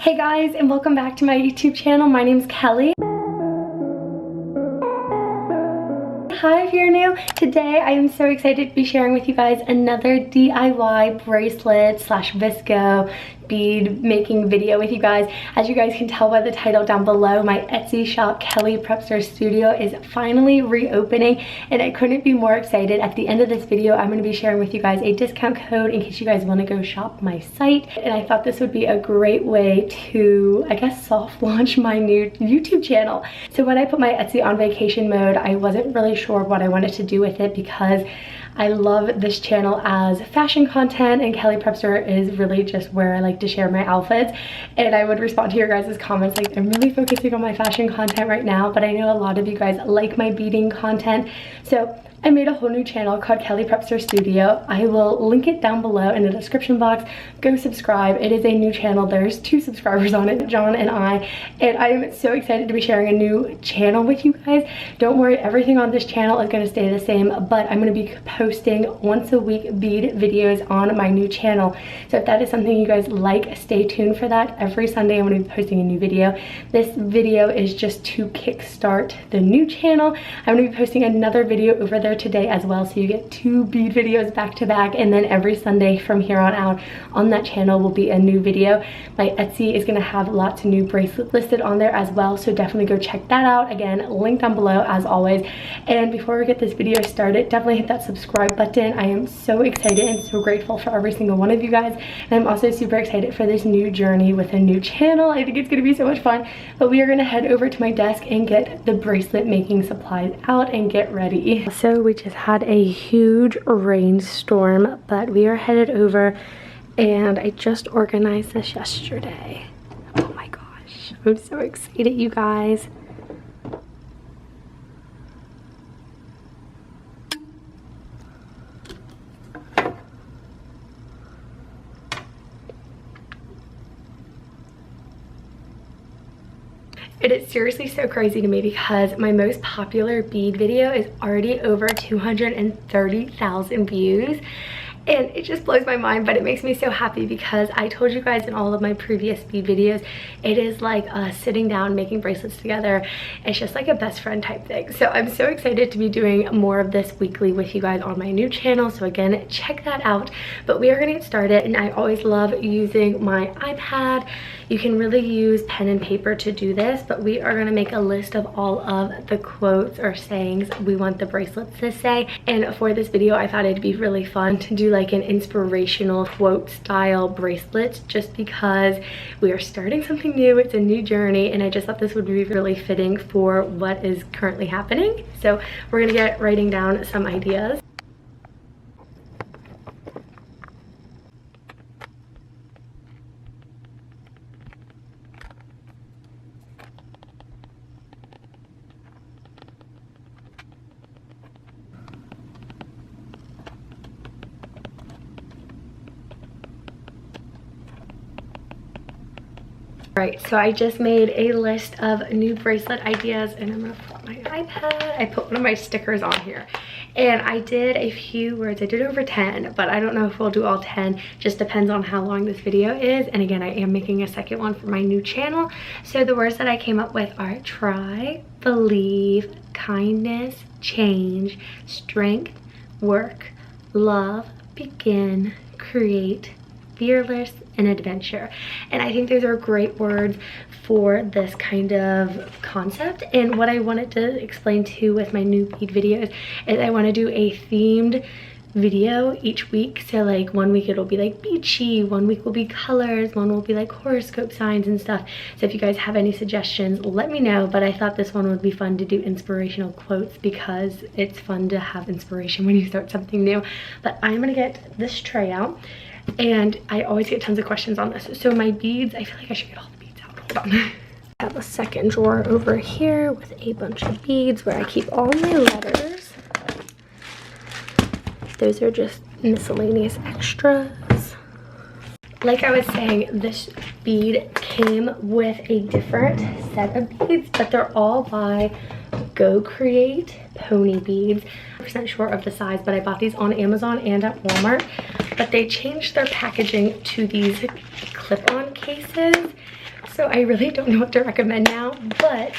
Hey guys, and welcome back to my YouTube channel. My name's Kelly. Hi if you're new. Today I am so excited to be sharing with you guys another DIY bracelet slash VSCO bead making video with you guys. As you guys can tell by the title down below, my Etsy shop Kellyprepster studio is finally reopening and I couldn't be more excited. At the end of this video I'm going to be sharing with you guys a discount code in case you guys want to go shop my site, and I thought this would be a great way to, I guess, soft launch my new YouTube channel. So when I put my Etsy on vacation mode, I wasn't really sure what I wanted to do with it because I love this channel as fashion content, and Kellyprepster is really just where I like to share my outfits. And I would respond to your guys' comments like, I'm really focusing on my fashion content right now, but I know a lot of you guys like my beading content. So I made a whole new channel called Kellyprepster Studio. I will link it down below in the description box. Go subscribe. It is a new channel. There's 2 subscribers on it, John and I am so excited to be sharing a new channel with you guys. Don't worry, everything on this channel is going to stay the same, but I'm going to be posting once a week bead videos on my new channel. So if that is something you guys like, stay tuned for that. Every Sunday I'm going to be posting a new video. This video is just to kickstart the new channel. I'm going to be posting another video over there today as well, so you get 2 bead videos back to back, and then every Sunday from here on out on that channel will be a new video. My Etsy is going to have lots of new bracelets listed on there as well, so definitely go check that out. Again, link down below as always. And before we get this video started, definitely hit that subscribe button. I am so excited and so grateful for every single one of you guys, and I'm also super excited for this new journey with a new channel. I think it's going to be so much fun. But we are going to head over to my desk and get the bracelet making supplies out and get ready. So we just had a huge rainstorm, but we are headed over, and I just organized this yesterday. Oh my gosh, I'm so excited, you guys. It is seriously so crazy to me because my most popular bead video is already over 230,000 views. And it just blows my mind, but it makes me so happy because I told you guys in all of my previous bead videos, it is like sitting down making bracelets together. It's just like a best friend type thing. So I'm so excited to be doing more of this weekly with you guys on my new channel. So again, check that out. But we are going to get started, and I always love using my iPad. You can really use pen and paper to do this, but we are going to make a list of all of the quotes or sayings we want the bracelets to say. And for this video, I thought it'd be really fun to do like an inspirational quote style bracelet, just because we are starting something new. It's a new journey, and I just thought this would be really fitting for what is currently happening. So we're gonna get writing down some ideas. Right, so I just made a list of new bracelet ideas, and I'm gonna put my iPad. I put one of my stickers on here, and I did a few words. I did over 10, but I don't know if we'll do all 10. Just depends on how long this video is. And again, I am making a second one for my new channel. So the words that I came up with are try, believe, kindness, change, strength, work, love, begin, create, fearless, and adventure. And I think those are great words for this kind of concept. And what I wanted to explain too with my new bead videos is I want to do a themed video each week. So like one week it'll be like beachy, one week will be colors, one will be like horoscope signs and stuff. So if you guys have any suggestions, let me know. But I thought this one would be fun to do inspirational quotes because it's fun to have inspiration when you start something new. But I'm gonna get this tray out, and I always get tons of questions on this. So my beads, I feel like I should get all the beads out. Hold on. I have a second drawer over here with a bunch of beads where I keep all my letters. Those are just miscellaneous extras. Like I was saying, this bead came with a different set of beads, but they're all by Go Create pony beads. I'm not sure of the size, but I bought these on Amazon and at Walmart. But they changed their packaging to these clip-on cases, So I really don't know what to recommend now, but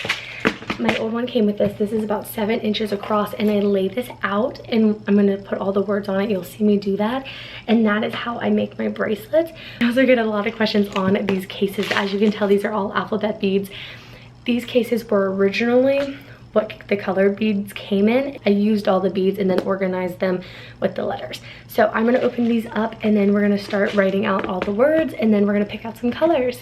my old one came with this. This is about 7 inches across, and I laid this out, and I'm gonna put all the words on it. You'll see me do that, and that is how I make my bracelets. I also get a lot of questions on these cases. As you can tell, these are all alphabet beads. These cases were originally what the colored beads came in. I used all the beads and then organized them with the letters. So I'm gonna open these up, and then we're gonna start writing out all the words, and then we're gonna pick out some colors.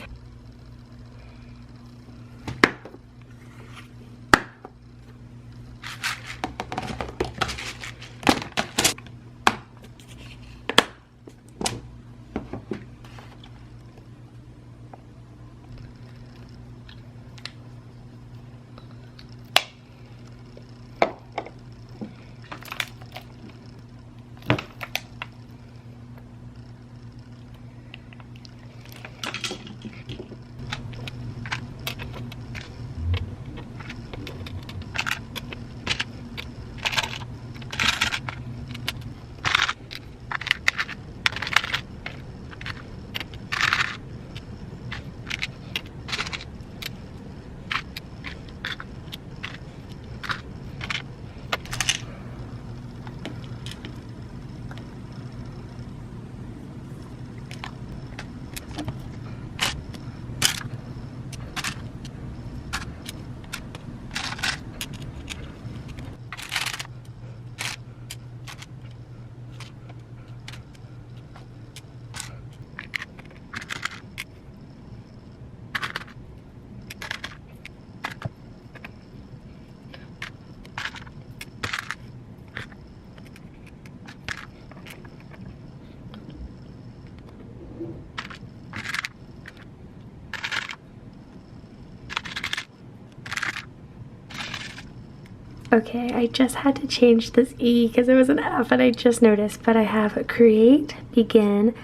Okay, I just had to change this E because it was an F and I just noticed, but I have create, begin,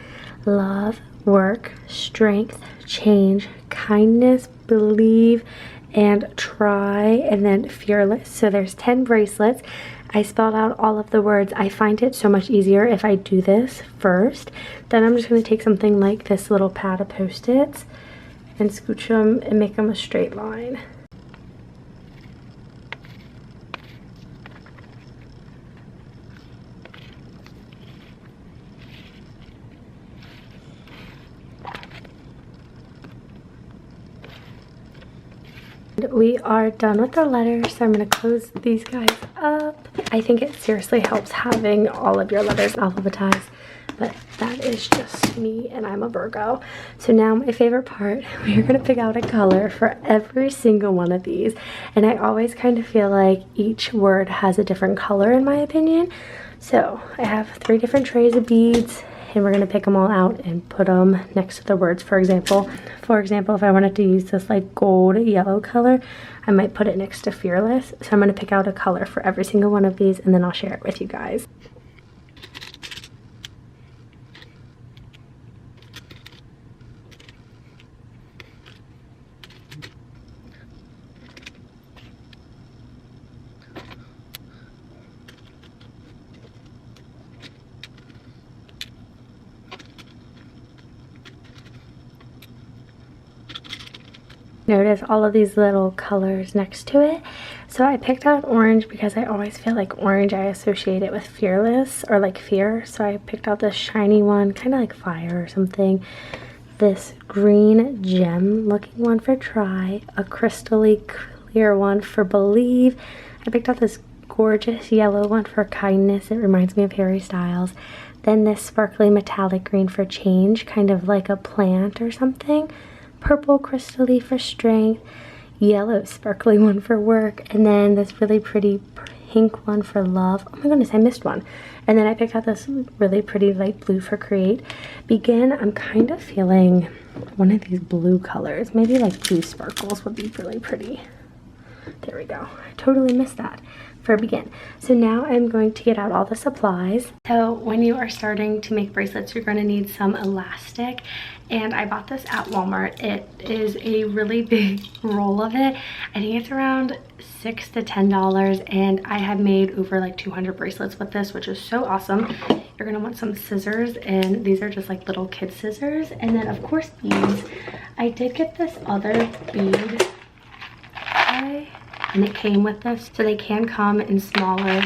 love, work, strength, change, kindness, believe, and try, and then fearless. So there's 10 bracelets. I spelled out all of the words. I find it so much easier if I do this first. Then I'm just going to take something like this little pad of Post-its and scooch them and make them a straight line. We are done with the letters, so I'm going to close these guys up. I think it seriously helps having all of your letters alphabetized, but that is just me, and I'm a Virgo. So now my favorite part, we're going to pick out a color for every single one of these, and I always kind of feel like each word has a different color in my opinion. So I have 3 different trays of beads, and we're going to pick them all out and put them next to the words. For example, if I wanted to use this like gold yellow color, I might put it next to fearless. So I'm going to pick out a color for every single one of these, and then I'll share it with you guys. Notice all of these little colors next to it. So I picked out orange because I always feel like orange, I associate it with fearless or like fear. So I picked out this shiny one, kind of like fire or something. This green gem looking one for try, a crystally clear one for believe. I picked out this gorgeous yellow one for kindness. It reminds me of Harry Styles. Then this sparkly metallic green for change, kind of like a plant or something. Purple crystally for strength, yellow sparkly one for work, and then this really pretty pink one for love. Oh my goodness, I missed one. And then I picked out this really pretty light blue for create. Begin, I'm kind of feeling one of these blue colors. Maybe like blue sparkles would be really pretty. There we go. I totally missed that for begin. So now I'm going to get out all the supplies. So when you are starting to make bracelets, you're going to need some elastic, and I bought this at Walmart. It is a really big roll of it. I think it's around $6 to $10, and I have made over like 200 bracelets with this, which is so awesome. You're gonna want some scissors, and these are just like little kid scissors, and then of course beads. I did get this other bead tray, and it came with this, so they can come in smaller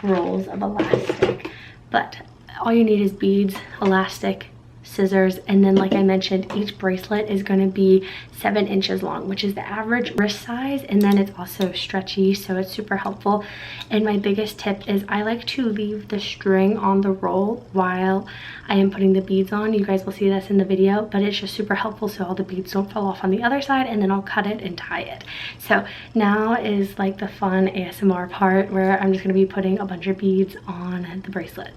rolls of elastic, but all you need is beads, elastic, scissors, and then like I mentioned, each bracelet is going to be 7 inches long, which is the average wrist size, and then it's also stretchy, so it's super helpful. And my biggest tip is I like to leave the string on the roll while I am putting the beads on. You guys will see this in the video, but it's just super helpful so all the beads don't fall off on the other side, and then I'll cut it and tie it. So now is like the fun ASMR part where I'm just going to be putting a bunch of beads on the bracelet.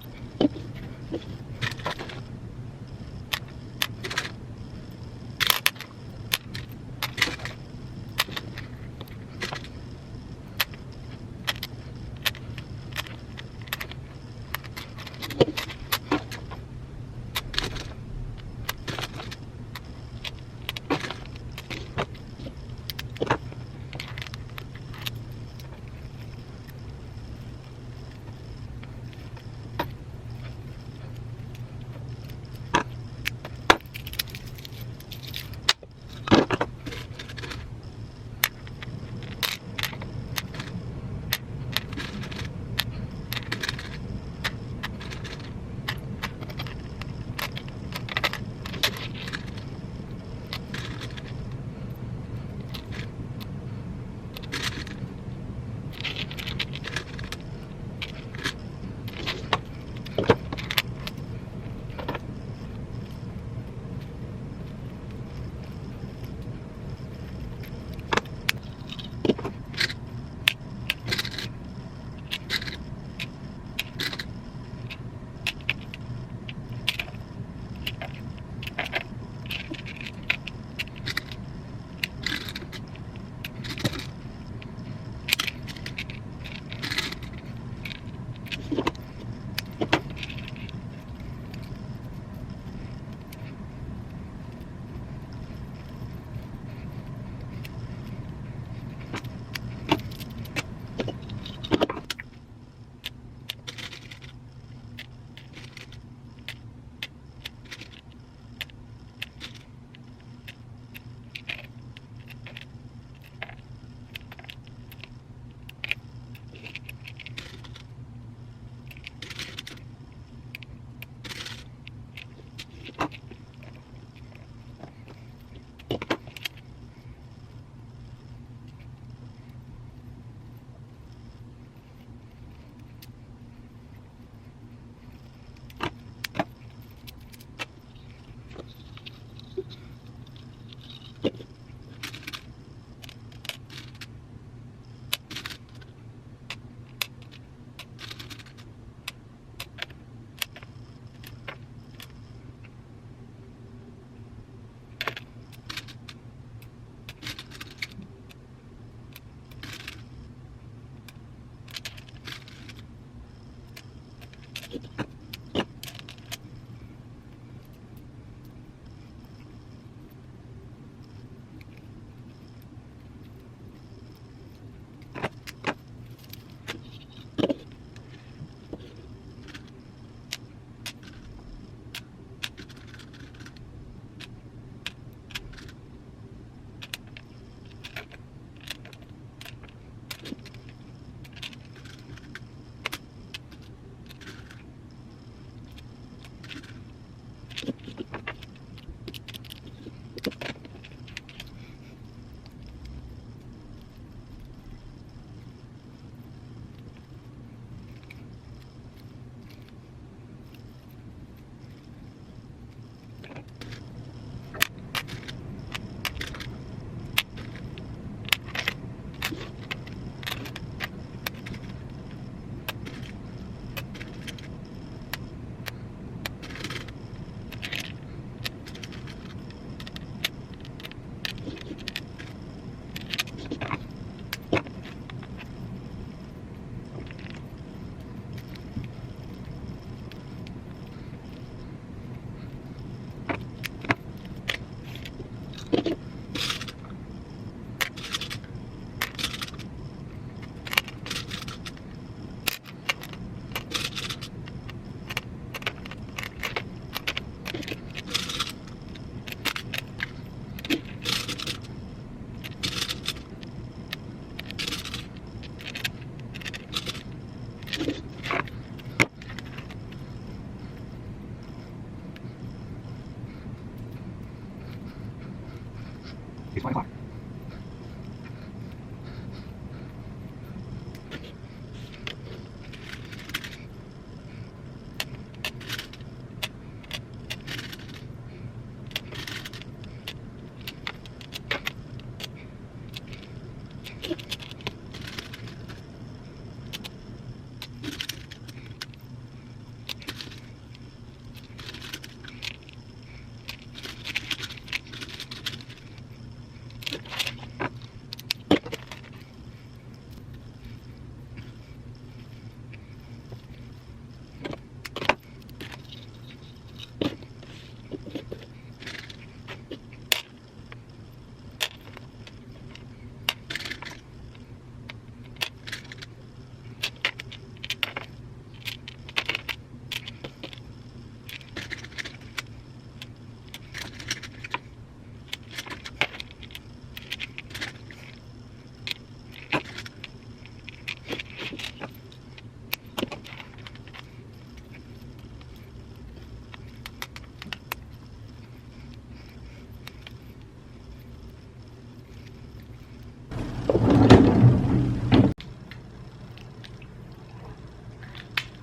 It's 1 o'clock.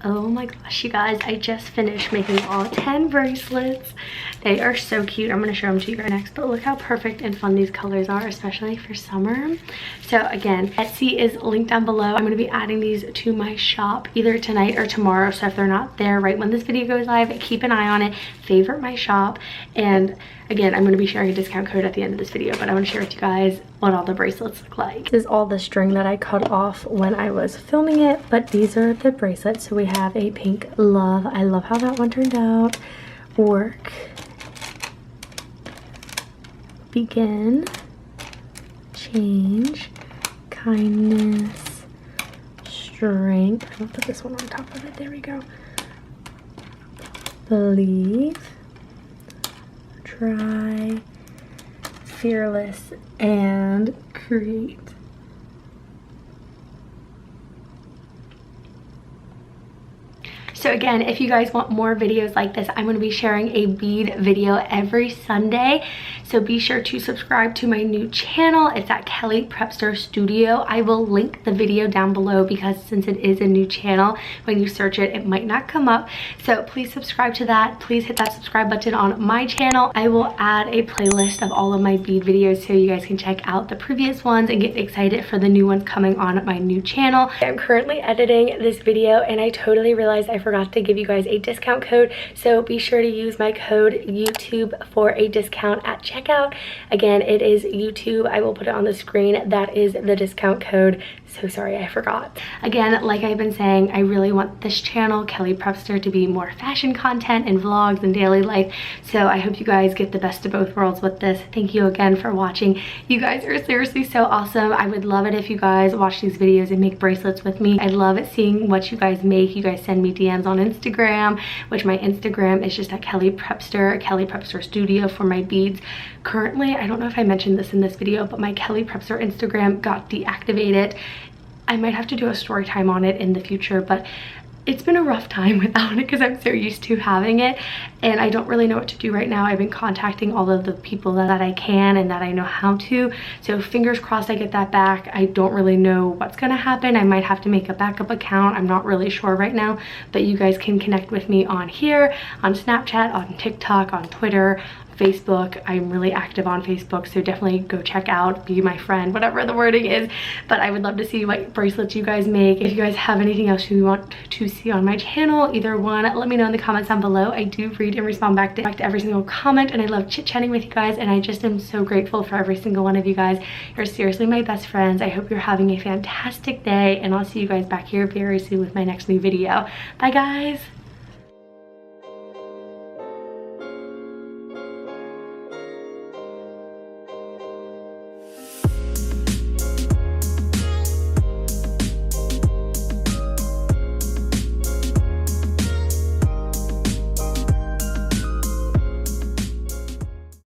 Oh my gosh, you guys, I just finished making all 10 bracelets. They are so cute. I'm going to show them to you guys next, but look how perfect and fun these colors are, especially for summer. So again, Etsy is linked down below. I'm going to be adding these to my shop either tonight or tomorrow, so if they're not there right when this video goes live, keep an eye on it, favorite my shop, and again, I'm going to be sharing a discount code at the end of this video, but I want to share with you guys what all the bracelets look like. This is all the string that I cut off when I was filming it, but these are the bracelets. So we have a pink love. I love how that one turned out. Work. Begin. Change. Kindness. Strength. I'll put this one on top of it. There we go. Believe. Try, fearless, and create. So again, if you guys want more videos like this, I'm going to be sharing a bead video every Sunday. So be sure to subscribe to my new channel. It's at Kellyprepster Studio. I will link the video down below because since it is a new channel, when you search it, it might not come up. So please subscribe to that. Please hit that subscribe button on my channel. I will add a playlist of all of my bead videos so you guys can check out the previous ones and get excited for the new ones coming on my new channel. I'm currently editing this video and I totally realized I forgot to give you guys a discount code. So be sure to use my code YouTube for a discount at checkout. Again, it is YouTube. I will put it on the screen. That is the discount code. So sorry, I forgot. Again, like I've been saying, I really want this channel, Kellyprepster, to be more fashion content and vlogs and daily life. So I hope you guys get the best of both worlds with this. Thank you again for watching. You guys are seriously so awesome. I would love it if you guys watch these videos and make bracelets with me. I love it seeing what you guys make. You guys send me DMs on Instagram, which my Instagram is just at Kellyprepster, Kellyprepster Studio for my beads. Currently, I don't know if I mentioned this in this video, but my Kellyprepster Instagram got deactivated. I might have to do a story time on it in the future, but it's been a rough time without it because I'm so used to having it and I don't really know what to do right now. I've been contacting all of the people that I can and that I know how to. So fingers crossed I get that back. I don't really know what's gonna happen. I might have to make a backup account. I'm not really sure right now, but you guys can connect with me on here, on Snapchat, on TikTok, on Twitter, Facebook. I'm really active on Facebook, so definitely go check out, be my friend, whatever the wording is. But I would love to see what bracelets you guys make. If you guys have anything else you want to see on my channel, either one, let me know in the comments down below. I do read and respond back to every single comment, and I love chit-chatting with you guys, and I just am so grateful for every single one of you guys. You're seriously my best friends. I hope you're having a fantastic day, and I'll see you guys back here very soon with my next new video. Bye guys.